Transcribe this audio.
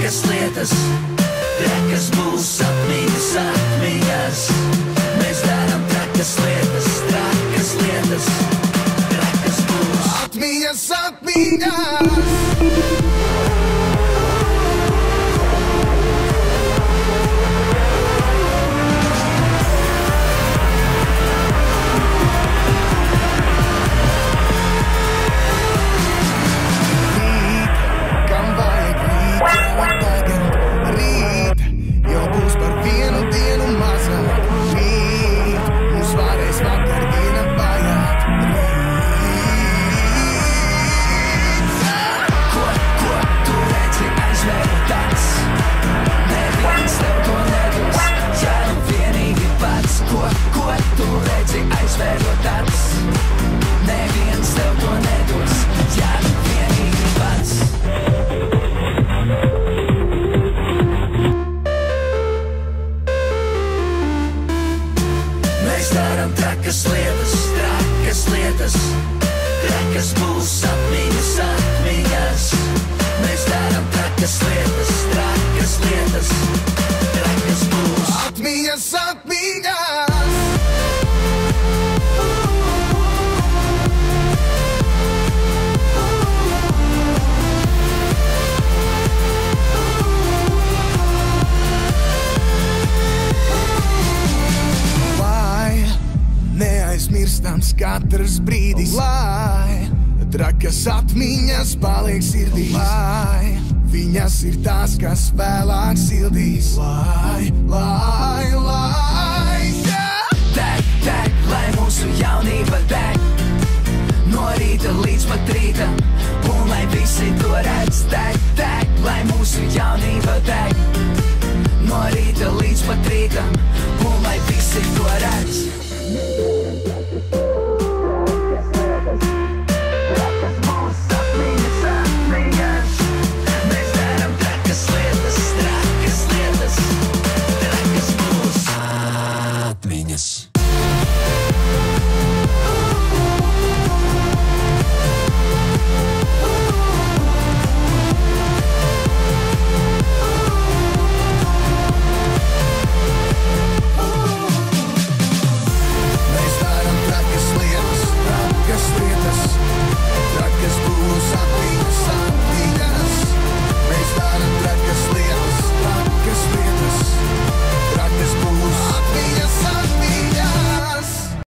trakas lietas, trakas būs atmiņas, atmiņas. Mēs darām trakas lietas, trakas lietas, trakas būs atmiņas, atmiņas. Trakas lietas, trakas lietas, trakas būs atmiņas, atmiņas. Mēs darām trakas lietas, trakas lietas, trakas būs atmiņas, atmiņas. Neaizmirstams katrs brīdis, lai trakas atmiņas paliek sirdī, lai viņas ir tās, kas vēlāk sildīs, lai, yeah! Deg, deg, lai mūsu jaunība deg, no rīta līdz pat rītam, un lai visi to redz. Deg, deg, lai mūsu jaunība deg, no rīta līdz pat rītam, un lai visi to redz.